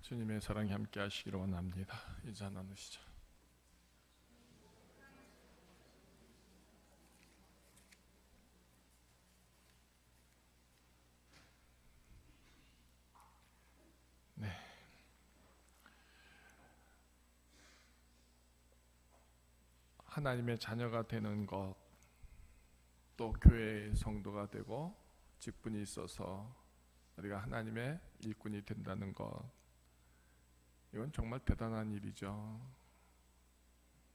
주님의 사랑이 함께 하시기를 원합니다. 인사 나누시죠. 네. 하나님의 자녀가 되는 것, 또 교회의 성도가 되고 직분이 있어서 우리가 하나님의 일꾼이 된다는 것, 이건 정말 대단한 일이죠.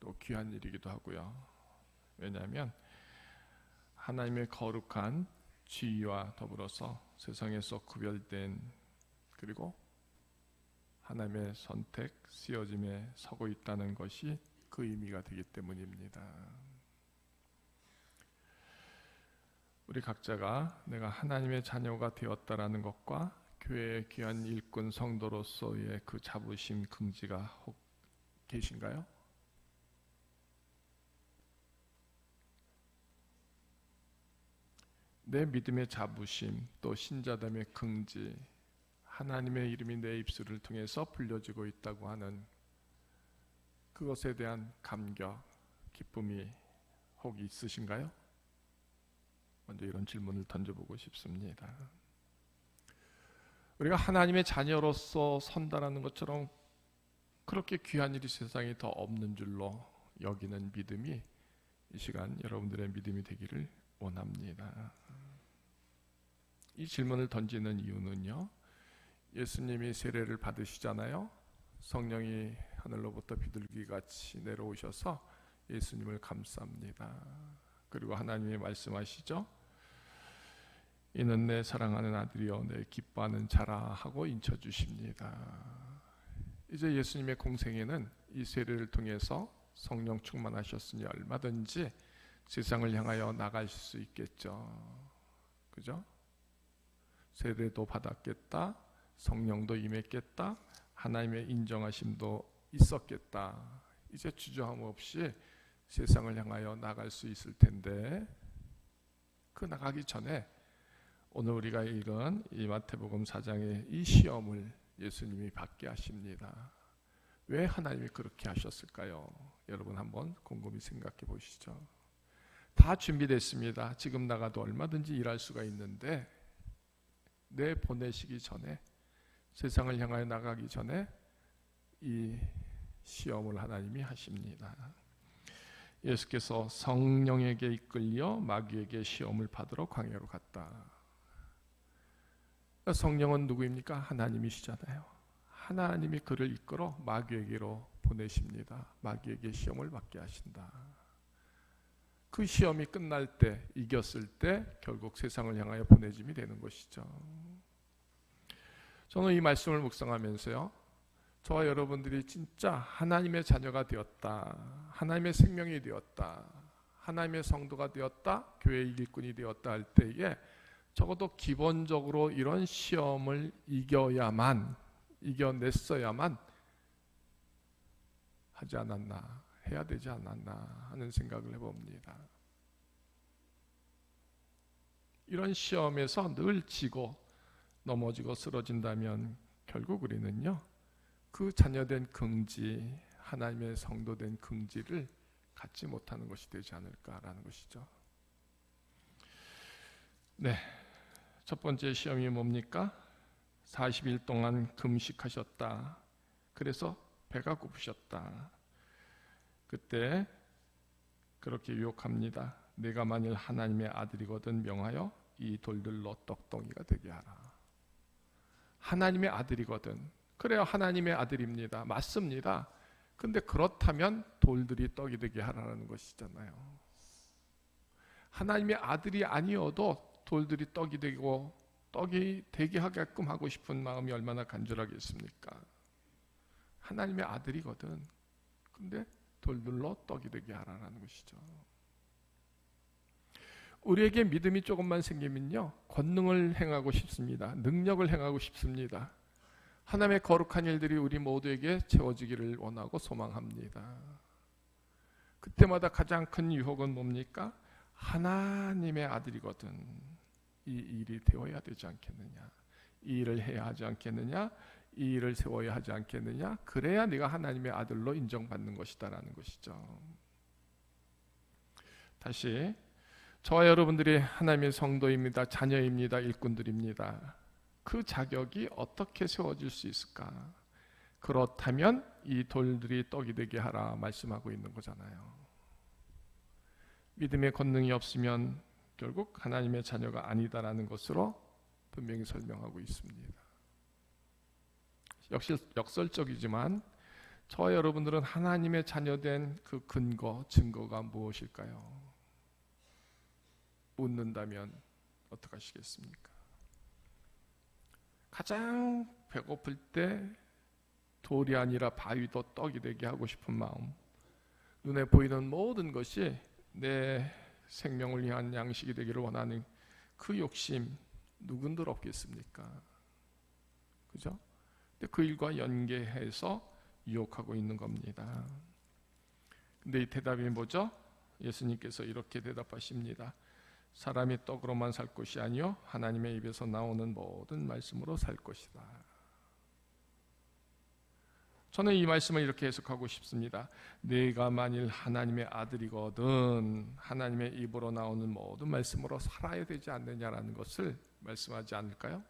또 귀한 일이기도 하고요. 왜냐하면 하나님의 거룩한 지위와 더불어서 세상에서 구별된, 그리고 하나님의 선택, 쓰여짐에 서고 있다는 것이 그 의미가 되기 때문입니다. 우리 각자가 내가 하나님의 자녀가 되었다라는 것과 교회의 귀한 일꾼 성도로서의 그 자부심, 긍지가 혹 계신가요? 내 믿음의 자부심, 또 신자됨의 긍지, 하나님의 이름이 내 입술을 통해서 불려지고 있다고 하는 그것에 대한 감격, 기쁨이 혹 있으신가요? 먼저 이런 질문을 던져보고 싶습니다. 우리가 하나님의 자녀로서 선다라는 것처럼 그렇게 귀한 일이 세상에 더 없는 줄로 여기는 믿음이 이 시간 여러분들의 믿음이 되기를 원합니다. 이 질문을 던지는 이유는요, 예수님이 세례를 받으시잖아요. 성령이 하늘로부터 비둘기같이 내려오셔서 예수님을 감쌉니다. 그리고 하나님이 말씀하시죠. 이는 내 사랑하는 아들이요 내 기뻐하는 자라 하고 인쳐주십니다. 이제 예수님의 공생애는 이 세례를 통해서 성령 충만하셨으니 얼마든지 세상을 향하여 나가실 수 있겠죠. 그죠? 세례도 받았겠다, 성령도 임했겠다, 하나님의 인정하심도 있었겠다. 이제 주저함 없이 세상을 향하여 나갈 수 있을 텐데, 그 나가기 전에 오늘 우리가 읽은 이 마태복음 4장의 이 시험을 예수님이 받게 하십니다. 왜 하나님이 그렇게 하셨을까요? 여러분 한번 곰곰이 생각해 보시죠. 다 준비됐습니다. 지금 나가도 얼마든지 일할 수가 있는데 내 보내시기 전에, 세상을 향하여 나가기 전에 이 시험을 하나님이 하십니다. 예수께서 성령에게 이끌려 마귀에게 시험을 받으러 광야로 갔다. 성령은 누구입니까? 하나님이시잖아요. 하나님이 그를 이끌어 마귀에게로 보내십니다. 마귀에게 시험을 받게 하신다. 그 시험이 끝날 때, 이겼을 때 결국 세상을 향하여 보내짐이 되는 것이죠. 저는 이 말씀을 묵상하면서요, 저와 여러분들이 진짜 하나님의 자녀가 되었다, 하나님의 생명이 되었다, 하나님의 성도가 되었다, 교회의 일꾼이 되었다 할 때에 적어도 기본적으로 이런 시험을 이겨냈어야만 하지 않았나, 해야 되지 않았나 하는 생각을 해봅니다. 이런 시험에서 늘 지고 넘어지고 쓰러진다면 결국 우리는요, 그 자녀된 긍지, 하나님의 성도된 긍지를 갖지 못하는 것이 되지 않을까라는 것이죠. 네, 첫 번째 시험이 뭡니까? 40일 동안 금식하셨다. 그래서 배가 고프셨다. 그때 그렇게 유혹합니다. 내가 만일 하나님의 아들이거든 명하여 이 돌들로 떡덩이가 되게 하라. 하나님의 아들이거든, 그래요, 하나님의 아들입니다. 맞습니다. 근데 그렇다면 돌들이 떡이 되게 하라는 것이잖아요. 하나님의 아들이 아니어도 돌들이 떡이 되고 떡이 되게 하게끔 하고 싶은 마음이 얼마나 간절하겠습니까? 하나님의 아들이거든. 근데 돌들로 떡이 되게 하라는 것이죠. 우리에게 믿음이 조금만 생기면요, 권능을 행하고 싶습니다. 능력을 행하고 싶습니다. 하나님의 거룩한 일들이 우리 모두에게 채워지기를 원하고 소망합니다. 그때마다 가장 큰 유혹은 뭡니까? 하나님의 아들이거든 이 일이 되어야 되지 않겠느냐, 이 일을 해야 하지 않겠느냐, 이 일을 세워야 하지 않겠느냐? 그래야 네가 하나님의 아들로 인정받는 것이다라는 것이죠. 다시, 저와 여러분들이 하나님의 성도입니다. 자녀입니다. 일꾼들입니다. 그 자격이 어떻게 세워질 수 있을까? 그렇다면 이 돌들이 떡이 되게 하라 말씀하고 있는 거잖아요. 믿음의 권능이 없으면 결국 하나님의 자녀가 아니다라는 것으로 분명히 설명하고 있습니다. 역설적이지만 저와 여러분들은 하나님의 자녀된 그 근거, 증거가 무엇일까요? 묻는다면 어떡하시겠습니까? 가장 배고플 때 돌이 아니라 바위도 떡이 되게 하고 싶은 마음, 눈에 보이는 모든 것이 내 생명을 위한 양식이 되기를 원하는 그 욕심 누군들 없겠습니까? 그죠? 근데 그 일과 연계해서 유혹하고 있는 겁니다. 근데 이 대답이 뭐죠? 예수님께서 이렇게 대답하십니다. 사람이 떡으로만 살 것이 아니요 하나님의 입에서 나오는 모든 말씀으로 살 것이다. 저는 이 말씀을 이렇게 해석하고 싶습니다. 내가 만일 하나님의 아들이거든 하나님의 입으로 나오는 모든 말씀으로 살아야 되지 않느냐라는 것을 말씀하지 않을까요?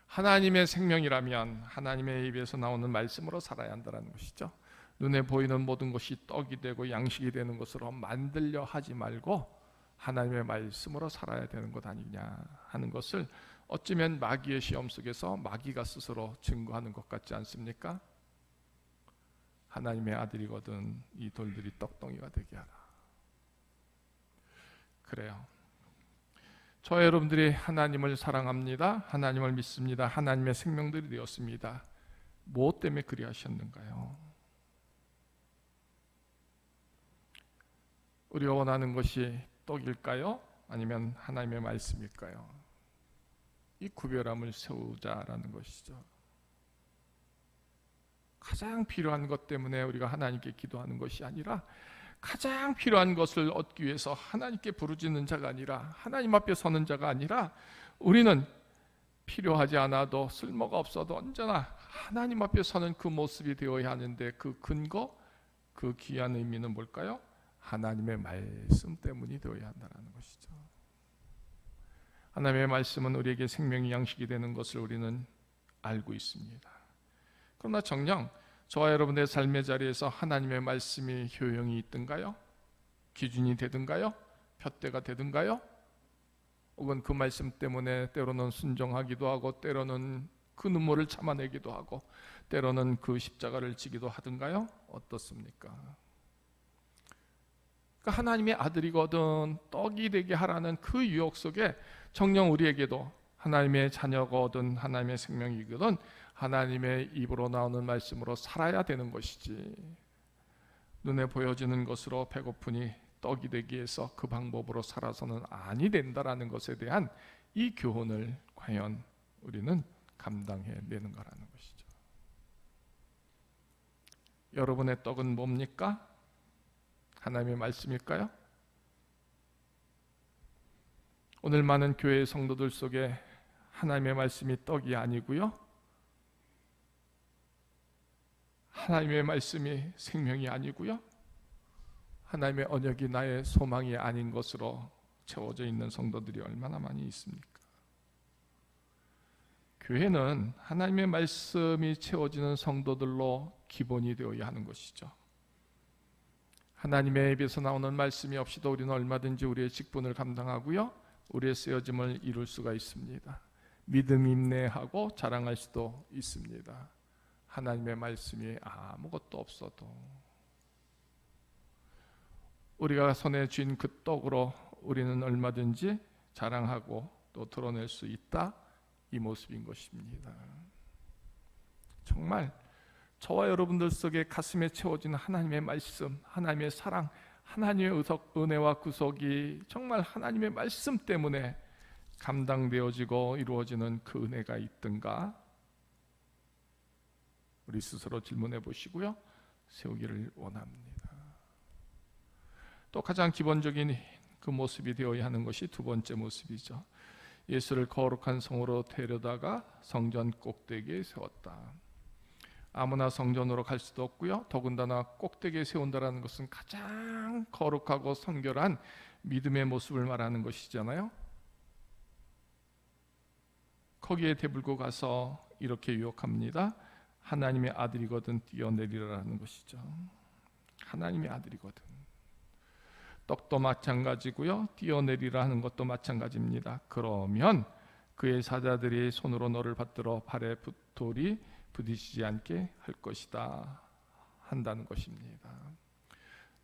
하나님의 생명이라면 하나님의 입에서 나오는 말씀으로 살아야 한다는 것이죠. 눈에 보이는 모든 것이 떡이 되고 양식이 되는 것으로 만들려 하지 말고 하나님의 말씀으로 살아야 되는 것 아니냐 하는 것을 어쩌면 마귀의 시험 속에서 마귀가 스스로 증거하는 것 같지 않습니까? 하나님의 아들이거든 이 돌들이 떡덩이가 되게 하라. 그래요. 저 여러분들이 하나님을 사랑합니다. 하나님을 믿습니다. 하나님의 생명들이 되었습니다. 무엇 때문에 그리 하셨는가요? 우리가 원하는 것이 떡일까요? 아니면 하나님의 말씀일까요? 이 구별함을 세우자라는 것이죠. 가장 필요한 것 때문에 우리가 하나님께 기도하는 것이 아니라 가장 필요한 것을 얻기 위해서 하나님께 부르짖는 자가 아니라 하나님 앞에 서는 자가 아니라 우리는 필요하지 않아도 쓸모가 없어도 언제나 하나님 앞에 서는 그 모습이 되어야 하는데 그 근거, 그 귀한 의미는 뭘까요? 하나님의 말씀 때문이 되어야 한다는 것이죠. 하나님의 말씀은 우리에게 생명의 양식이 되는 것을 우리는 알고 있습니다. 그러나 정녕 저와 여러분의 삶의 자리에서 하나님의 말씀이 효용이 있든가요? 기준이 되든가요? 푯대가 되든가요? 혹은 그 말씀 때문에 때로는 순종하기도 하고 때로는 그 눈물을 참아내기도 하고 때로는 그 십자가를 지기도 하든가요? 어떻습니까? 그러니까 하나님의 아들이거든 떡이 되게 하라는 그 유혹 속에 정녕 우리에게도 하나님의 자녀거든 하나님의 생명이거든 하나님의 입으로 나오는 말씀으로 살아야 되는 것이지 눈에 보여지는 것으로 배고프니 떡이 되기 위해서 그 방법으로 살아서는 아니 된다라는 것에 대한 이 교훈을 과연 우리는 감당해내는 거라는 것이죠. 여러분의 떡은 뭡니까? 하나님의 말씀일까요? 오늘 많은 교회 성도들 속에 하나님의 말씀이 떡이 아니고요 하나님의 말씀이 생명이 아니고요 하나님의 언약이 나의 소망이 아닌 것으로 채워져 있는 성도들이 얼마나 많이 있습니까? 교회는 하나님의 말씀이 채워지는 성도들로 기본이 되어야 하는 것이죠. 하나님의 입에서 나오는 말씀이 없이도 우리는 얼마든지 우리의 직분을 감당하고요 우리의 쓰여짐을 이룰 수가 있습니다. 믿음 인내하고 자랑할 수도 있습니다. 하나님의 말씀이 아무것도 없어도 우리가 손에 쥔 그 떡으로 우리는 얼마든지 자랑하고 또 드러낼 수 있다 이 모습인 것입니다. 정말 저와 여러분들 속에 가슴에 채워진 하나님의 말씀, 하나님의 사랑, 하나님의 은혜와 구속이 정말 하나님의 말씀 때문에 감당되어지고 이루어지는 그 은혜가 있든가? 우리 스스로 질문해 보시고요. 세우기를 원합니다. 또 가장 기본적인 그 모습이 되어야 하는 것이 두 번째 모습이죠. 예수를 거룩한 성으로 데려다가 성전 꼭대기에 세웠다. 아무나 성전으로 갈 수도 없고요. 더군다나 꼭대기에 세운다라는 것은 가장 거룩하고 성결한 믿음의 모습을 말하는 것이잖아요. 거기에 대불고 가서 이렇게 유혹합니다. 하나님의 아들이거든 뛰어내리라는 것이죠. 하나님의 아들이거든. 떡도 마찬가지고요. 뛰어내리라는 것도 마찬가지입니다. 그러면 그의 사자들이 손으로 너를 받들어 발에 돌이 부딪히지 않게 할 것이다 한다는 것입니다.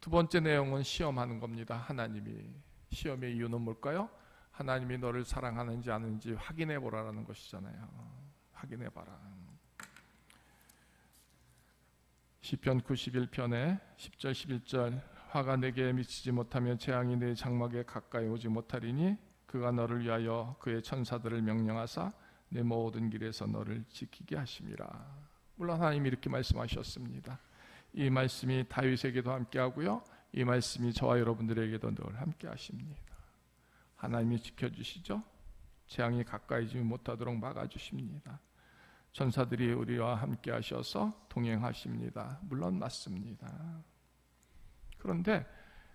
두 번째 내용은 시험하는 겁니다. 하나님이. 시험의 이유는 뭘까요? 하나님이 너를 사랑하는지 아는지 확인해 보라라는 것이잖아요. 확인해 봐라. 시편 91편에 10절 11절 화가 내게 미치지 못하며 재앙이 내 장막에 가까이 오지 못하리니 그가 너를 위하여 그의 천사들을 명령하사 내 모든 길에서 너를 지키게 하심이라. 물론 하나님이 이렇게 말씀하셨습니다. 이 말씀이 다윗에게도 함께하고요. 이 말씀이 저와 여러분들에게도 늘 함께하십니다. 하나님이 지켜주시죠. 재앙이 가까이지 못하도록 막아주십니다. 천사들이 우리와 함께하셔서 동행하십니다. 물론 맞습니다. 그런데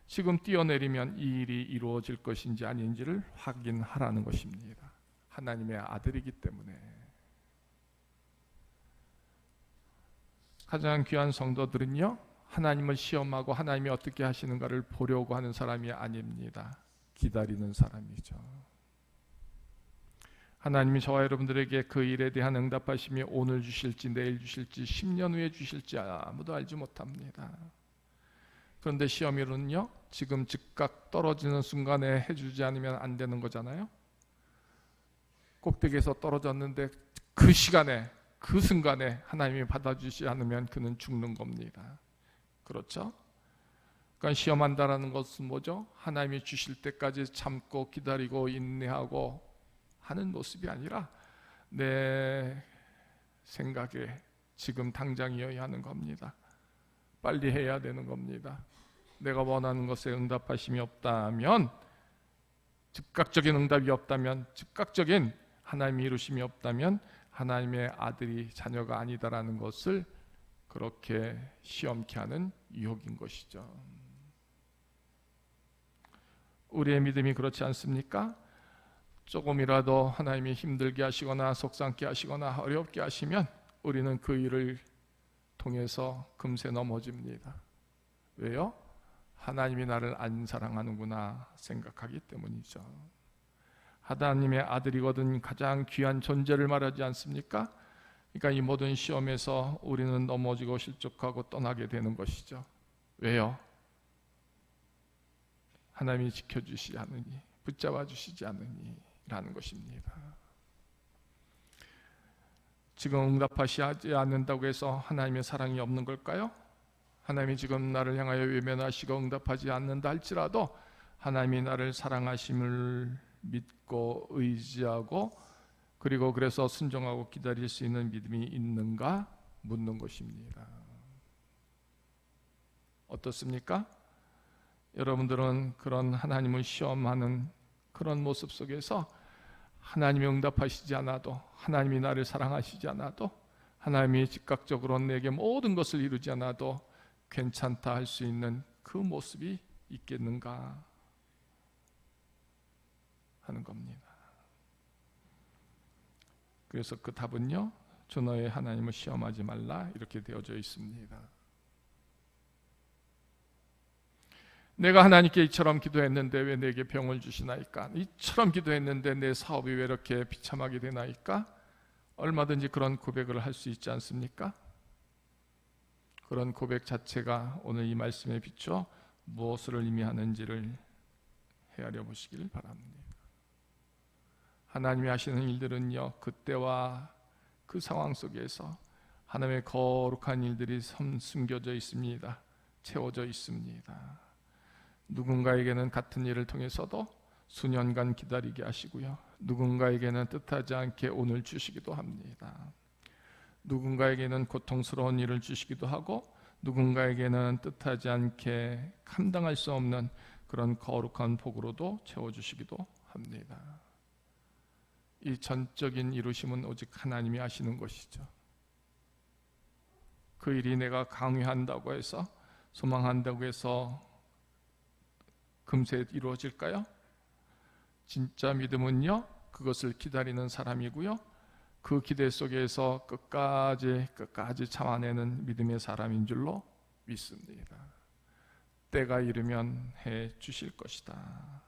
지금 뛰어내리면 이 일이 이루어질 것인지 아닌지를 확인하라는 것입니다. 하나님의 아들이기 때문에. 가장 귀한 성도들은요, 하나님을 시험하고 하나님이 어떻게 하시는가를 보려고 하는 사람이 아닙니다. 기다리는 사람이죠. 하나님이 저와 여러분들에게 그 일에 대한 응답하심이 오늘 주실지 내일 주실지 10년 후에 주실지 아무도 알지 못합니다. 그런데 시험일은요, 지금 즉각 떨어지는 순간에 해주지 않으면 안 되는 거잖아요. 꼭대기에서 떨어졌는데 그 시간에 그 순간에 하나님이 받아주지 않으면 그는 죽는 겁니다. 그렇죠? 그러니까 시험한다라는 것은 뭐죠? 하나님이 주실 때까지 참고 기다리고 인내하고 하는 모습이 아니라 내 생각에 지금 당장이어야 하는 겁니다. 빨리 해야 되는 겁니다. 내가 원하는 것에 응답하심이 없다면, 즉각적인 응답이 없다면, 즉각적인 하나님의 이루심이 없다면 하나님의 아들이 자녀가 아니다라는 것을 그렇게 시험케 하는 유혹인 것이죠. 우리의 믿음이 그렇지 않습니까? 조금이라도 하나님이 힘들게 하시거나 속상케 하시거나 어렵게 하시면 우리는 그 일을 통해서 금세 넘어집니다. 왜요? 하나님이 나를 안 사랑하는구나 생각하기 때문이죠. 하나님의 아들이거든 가장 귀한 존재를 말하지 않습니까? 그러니까 이 모든 시험에서 우리는 넘어지고 실족하고 떠나게 되는 것이죠. 왜요? 하나님이 지켜주시지 않으니, 붙잡아 주시지 않으니 라는 것입니다. 지금 응답하시지 않는다고 해서 하나님의 사랑이 없는 걸까요? 하나님이 지금 나를 향하여 외면하시고 응답하지 않는다 할지라도 하나님이 나를 사랑하심을 믿고 의지하고 그리고 그래서 순종하고 기다릴 수 있는 믿음이 있는가 묻는 것입니다. 어떻습니까? 여러분들은 그런 하나님을 시험하는 그런 모습 속에서 하나님이 응답하시지 않아도, 하나님이 나를 사랑하시지 않아도, 하나님이 즉각적으로 내게 모든 것을 이루지 않아도 괜찮다 할 수 있는 그 모습이 있겠는가 하는 겁니다. 그래서 그 답은요, 주 너의 하나님을 시험하지 말라 이렇게 되어져 있습니다. 내가 하나님께 이처럼 기도했는데 왜 내게 병을 주시나이까? 이처럼 기도했는데 내 사업이 왜 이렇게 비참하게 되나이까? 얼마든지 그런 고백을 할 수 있지 않습니까? 그런 고백 자체가 오늘 이 말씀에 비추어 무엇을 의미하는지를 헤아려 보시길 바랍니다. 하나님이 하시는 일들은요, 그때와 그 상황 속에서 하나님의 거룩한 일들이 숨겨져 있습니다. 채워져 있습니다. 누군가에게는 같은 일을 통해서도 수년간 기다리게 하시고요, 누군가에게는 뜻하지 않게 오늘 주시기도 합니다. 누군가에게는 고통스러운 일을 주시기도 하고 누군가에게는 뜻하지 않게 감당할 수 없는 그런 거룩한 복으로도 채워주시기도 합니다. 이 전적인 이루심은 오직 하나님이 하시는 것이죠. 그 일이 내가 강요한다고 해서, 소망한다고 해서 금세 이루어질까요? 진짜 믿음은요, 그것을 기다리는 사람이고요, 그 기대 속에서 끝까지 참아내는 믿음의 사람인 줄로 믿습니다. 때가 이르면 해 주실 것이다.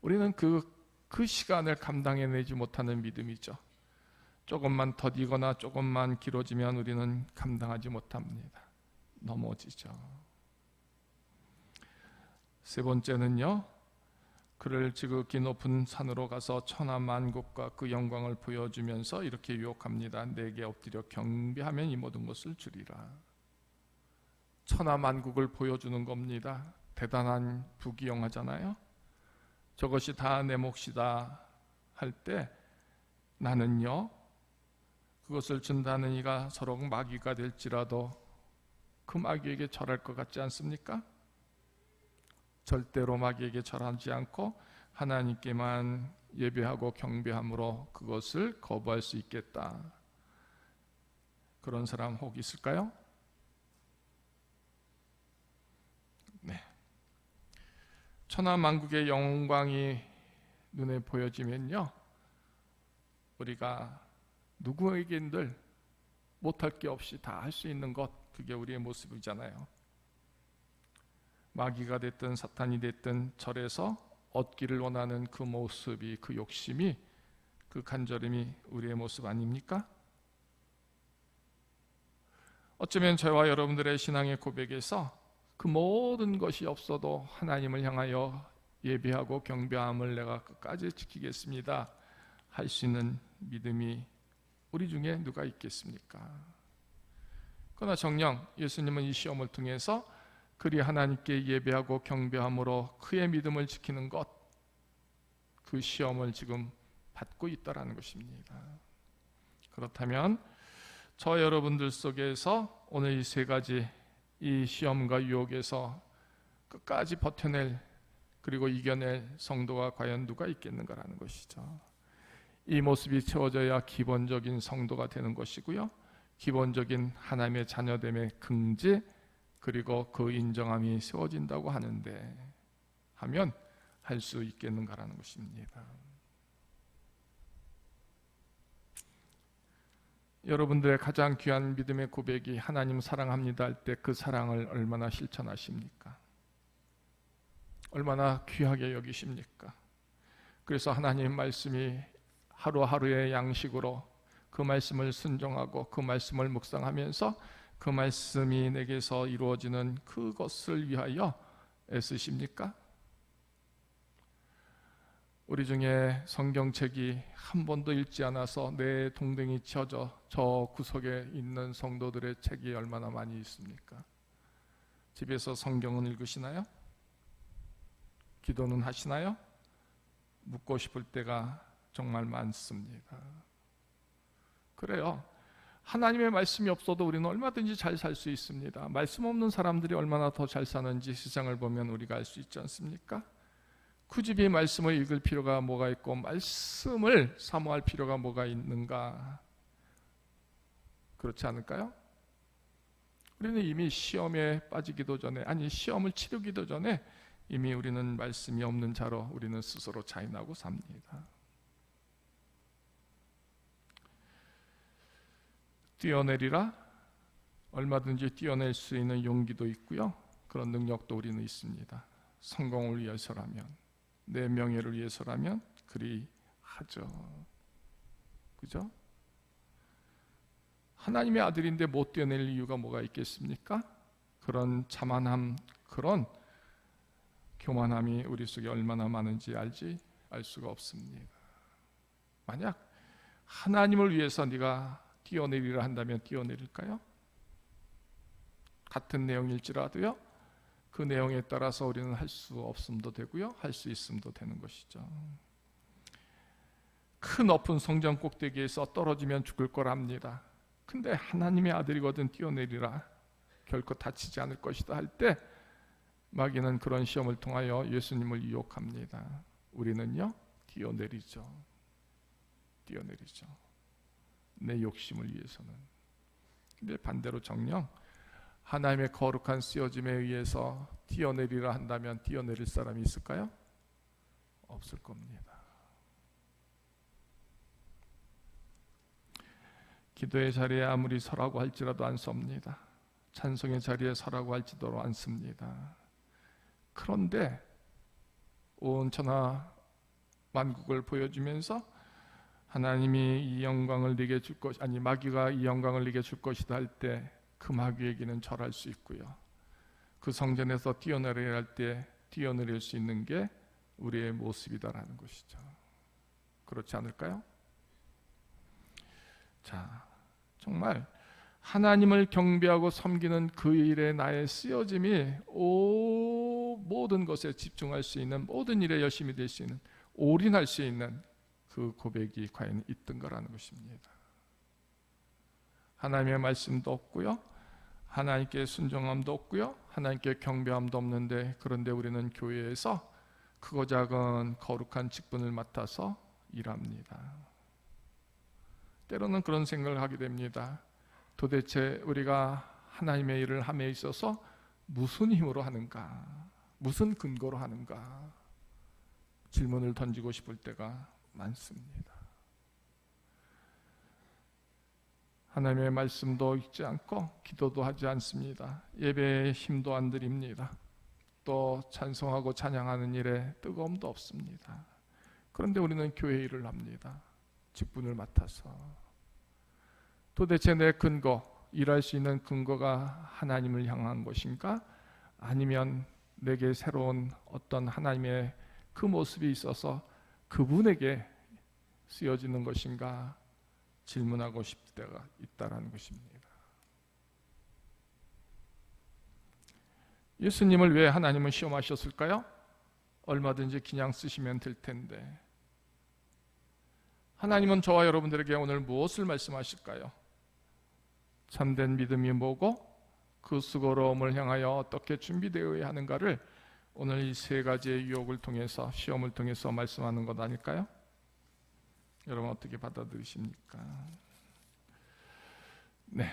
우리는 그 시간을 감당해내지 못하는 믿음이죠. 조금만 더디거나 조금만 길어지면 우리는 감당하지 못합니다. 넘어지죠. 세 번째는요, 그를 지극히 높은 산으로 가서 천하만국과 그 영광을 보여주면서 이렇게 유혹합니다. 내게 엎드려 경배하면 이 모든 것을 주리라. 천하만국을 보여주는 겁니다. 대단한 부귀영화잖아요. 저것이 다 내 몫이다 할 때 나는요, 그것을 준다는 이가 서로 마귀가 될지라도 그 마귀에게 절할 것 같지 않습니까? 절대로 마귀에게 절하지 않고 하나님께만 예배하고 경배함으로 그것을 거부할 수 있겠다. 그런 사람 혹 있을까요? 네. 천하만국의 영광이 눈에 보여지면요, 우리가 누구에게든 못할 게 없이 다 할 수 있는 것, 그게 우리의 모습이잖아요. 마귀가 됐든 사탄이 됐든 절에서 얻기를 원하는 그 모습이, 그 욕심이, 그 간절함이 우리의 모습 아닙니까? 어쩌면 저와 여러분들의 신앙의 고백에서 그 모든 것이 없어도 하나님을 향하여 예배하고 경배함을 내가 끝까지 지키겠습니다 할 수 있는 믿음이 우리 중에 누가 있겠습니까? 그러나 정녕 예수님은 이 시험을 통해서 그리 하나님께 예배하고 경배함으로 그의 믿음을 지키는 것, 그 시험을 지금 받고 있다라는 것입니다. 그렇다면 저 여러분들 속에서 오늘 이 세 가지 이 시험과 유혹에서 끝까지 버텨낼, 그리고 이겨낼 성도가 과연 누가 있겠는가라는 것이죠. 이 모습이 채워져야 기본적인 성도가 되는 것이고요, 기본적인 하나님의 자녀됨의 긍지, 그리고 그 인정함이 세워진다고 하는데, 하면 할 수 있겠는가라는 것입니다. 여러분들의 가장 귀한 믿음의 고백이 하나님 사랑합니다 할 때 그 사랑을 얼마나 실천하십니까? 얼마나 귀하게 여기십니까? 그래서 하나님 말씀이 하루하루의 양식으로 그 말씀을 순종하고 그 말씀을 묵상하면서 그 말씀이 내게서 이루어지는 그것을 위하여 애쓰십니까? 우리 중에 성경책이 한 번도 읽지 않아서 내 동댕이 쳐져 저 구석에 있는 성도들의 책이 얼마나 많이 있습니까? 집에서 성경은 읽으시나요? 기도는 하시나요? 묻고 싶을 때가 정말 많습니다. 그래요. 하나님의 말씀이 없어도 우리는 얼마든지 잘 살 수 있습니다. 말씀 없는 사람들이 얼마나 더 잘 사는지 세상을 보면 우리가 알 수 있지 않습니까? 굳이 말씀을 읽을 필요가 뭐가 있고 말씀을 사모할 필요가 뭐가 있는가? 그렇지 않을까요? 우리는 이미 시험에 빠지기도 전에, 아니 시험을 치르기도 전에 이미 우리는 말씀이 없는 자로 우리는 스스로 자인하고 삽니다. 뛰어내리라, 얼마든지 뛰어낼 수 있는 용기도 있고요, 그런 능력도 우리는 있습니다. 성공을 위해서라면, 내 명예를 위해서라면 그리 하죠. 그죠? 하나님의 아들인데 못 뛰어낼 이유가 뭐가 있겠습니까? 그런 자만함, 그런 교만함이 우리 속에 얼마나 많은지 알 수가 없습니다. 만약 하나님을 위해서 네가 뛰어내리라 한다면 뛰어내릴까요? 같은 내용일지라도요, 그 내용에 따라서 우리는 할 수 없음도 되고요, 할 수 있음도 되는 것이죠. 큰 높은 성전 꼭대기에서 떨어지면 죽을 거랍니다. 근데 하나님의 아들이거든 뛰어내리라, 결코 다치지 않을 것이다 할 때 마귀는 그런 시험을 통하여 예수님을 유혹합니다. 우리는요, 뛰어내리죠. 뛰어내리죠. 내 욕심을 위해서는. 근데 반대로 정녕 하나님의 거룩한 쓰여짐에 의해서 뛰어내리라 한다면 뛰어내릴 사람이 있을까요? 없을 겁니다. 기도의 자리에 아무리 서라고 할지라도 안 섭니다. 찬송의 자리에 서라고 할지도 않습니다. 그런데 온 천하 만국을 보여주면서 하나님이 이 영광을 네게 줄 것, 아니 마귀가 이 영광을 네게 줄 것이다 할 때 그 마귀에게는 절할 수 있고요. 그 성전에서 뛰어내려야 할 때 뛰어내릴 수 있는 게 우리의 모습이다라는 것이죠. 그렇지 않을까요? 자, 정말 하나님을 경배하고 섬기는 그 일에 나의 쓰여짐이 모든 것에 집중할 수 있는, 모든 일에 열심히 될 수 있는, 올인할 수 있는 그 고백이 과연 있던가라는 것입니다. 하나님의 말씀도 없고요, 하나님께 순종함도 없고요, 하나님께 경배함도 없는데, 그런데 우리는 교회에서 크고 작은 거룩한 직분을 맡아서 일합니다. 때로는 그런 생각을 하게 됩니다. 도대체 우리가 하나님의 일을 함에 있어서 무슨 힘으로 하는가, 무슨 근거로 하는가 질문을 던지고 싶을 때가 많습니다. 하나님의 말씀도 읽지 않고 기도도 하지 않습니다. 예배에 힘도 안 드립니다. 또 찬송하고 찬양하는 일에 뜨거움도 없습니다. 그런데 우리는 교회 일을 합니다. 직분을 맡아서. 도대체 내 근거, 일할 수 있는 근거가 하나님을 향한 것인가? 아니면 내게 새로운 어떤 하나님의 그 모습이 있어서 그분에게 쓰여지는 것인가 질문하고 싶을 때가 있다라는 것입니다. 예수님을 왜 하나님은 시험하셨을까요? 얼마든지 그냥 쓰시면 될 텐데. 하나님은 저와 여러분들에게 오늘 무엇을 말씀하실까요? 참된 믿음이 뭐고 그 수고로움을 향하여 어떻게 준비되어야 하는가를 오늘 이 세 가지의 유혹을 통해서, 시험을 통해서 말씀하는 것 아닐까요? 여러분 어떻게 받아들이십니까? 네,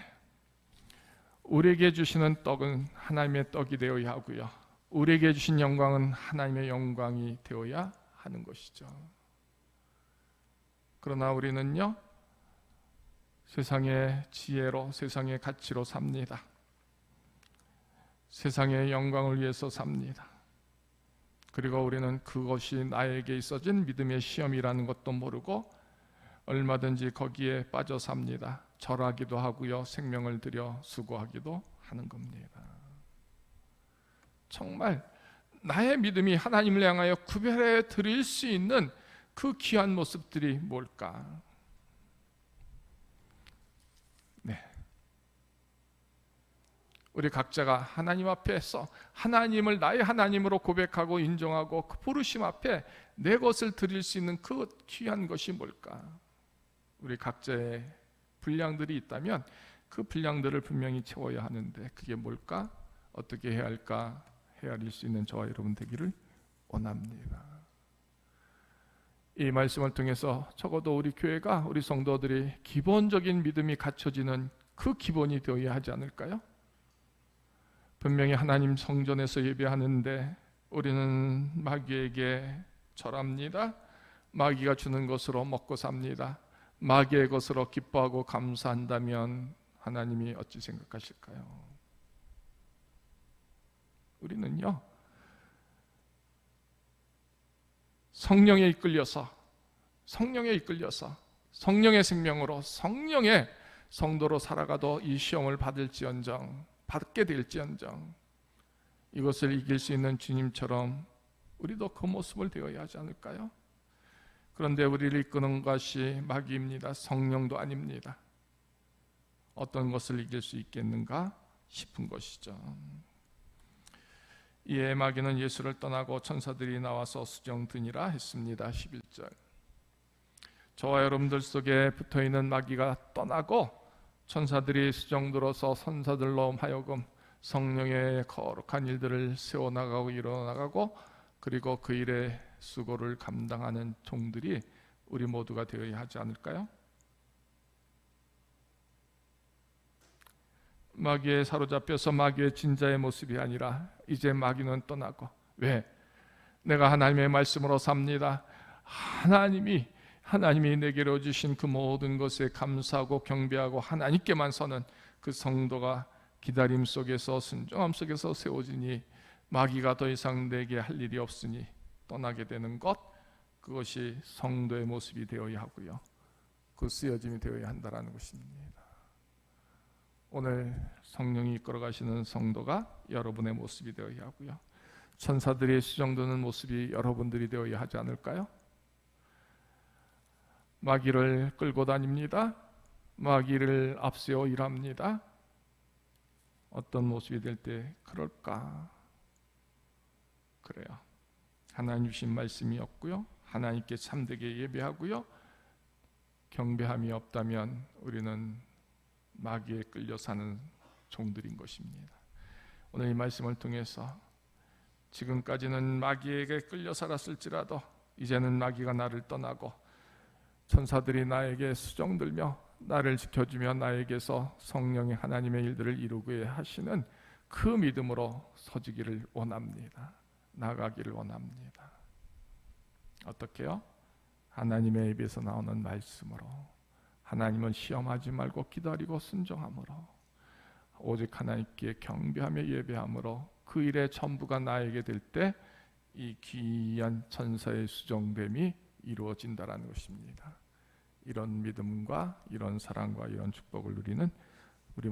우리에게 주시는 떡은 하나님의 떡이 되어야 하고요, 우리에게 주신 영광은 하나님의 영광이 되어야 하는 것이죠. 그러나 우리는요, 세상의 지혜로, 세상의 가치로 삽니다. 세상의 영광을 위해서 삽니다. 그리고 우리는 그것이 나에게 있어진 믿음의 시험이라는 것도 모르고 얼마든지 거기에 빠져 삽니다. 절하기도 하고요, 생명을 들여 수고하기도 하는 겁니다. 정말 나의 믿음이 하나님을 향하여 구별해 드릴 수 있는 그 귀한 모습들이 뭘까? 네, 우리 각자가 하나님 앞에서 하나님을 나의 하나님으로 고백하고 인정하고 그 부르심 앞에 내 것을 드릴 수 있는 그 귀한 것이 뭘까? 우리 각자의 분량들이 있다면 그 분량들을 분명히 채워야 하는데 그게 뭘까? 어떻게 해야 할까? 헤아릴 수 있는 저와 여러분 되기를 원합니다. 이 말씀을 통해서 적어도 우리 교회가, 우리 성도들이 기본적인 믿음이 갖춰지는 그 기본이 되어야 하지 않을까요? 분명히 하나님 성전에서 예배하는데 우리는 마귀에게 절합니다. 마귀가 주는 것으로 먹고 삽니다. 마귀의 것으로 기뻐하고 감사한다면 하나님이 어찌 생각하실까요? 우리는요, 성령에 이끌려서 성령의 생명으로 성령의 성도로 살아가도 이 시험을 받게 될지언정 이것을 이길 수 있는 주님처럼 우리도 그 모습을 되어야 하지 않을까요? 그런데 우리를 이끄는 것이 마귀입니다. 성령도 아닙니다. 어떤 것을 이길 수 있겠는가 싶은 것이죠. 이에 마귀는 예수를 떠나고 천사들이 나와서 수정드니라 했습니다. 11절. 저와 여러분들 속에 붙어있는 마귀가 떠나고 천사들이 수정들어서 선사들로 하여금 성령의 거룩한 일들을 세워나가고 이뤄나가고 그리고 그 일의 수고를 감당하는 종들이 우리 모두가 되어야 하지 않을까요? 마귀에 사로잡혀서 마귀의 진짜의 모습이 아니라 이제 마귀는 떠나고, 왜? 내가 하나님의 말씀으로 삽니다. 하나님이 내게로 주신 그 모든 것에 감사하고 경배하고 하나님께만 서는 그 성도가 기다림 속에서 순종함 속에서 세워지니 마귀가 더 이상 내게 할 일이 없으니 떠나게 되는 것, 그것이 성도의 모습이 되어야 하고요, 그 쓰여짐이 되어야 한다는 것입니다. 오늘 성령이 이끌어 가시는 성도가 여러분의 모습이 되어야 하고요, 천사들이 수정되는 모습이 여러분들이 되어야 하지 않을까요? 마귀를 끌고 다닙니다. 마귀를 앞세워 일합니다. 어떤 모습이 될 때 그럴까? 그래요. 하나님 주신 말씀이 없고요, 하나님께 참되게 예배하고요, 경배함이 없다면 우리는 마귀에 끌려 사는 종들인 것입니다. 오늘 이 말씀을 통해서 지금까지는 마귀에게 끌려 살았을지라도 이제는 마귀가 나를 떠나고 천사들이 나에게 수종들며 나를 지켜주며 나에게서 성령의 하나님의 일들을 이루게 하시는 그 믿음으로 서지기를 원합니다. 나가기를 원합니다. 어떻게요? 하나님의 입에서 나오는 말씀으로, 하나님은 시험하지 말고 기다리고 순종함으로, 오직 하나님께 경배하며 예배함으로 그 일의 전부가 나에게 될 때 이 귀한 천사의 수종됨이 이루어진다라는 것입니다. 이런 믿음과 이런 사랑과 이런 축복을 누리는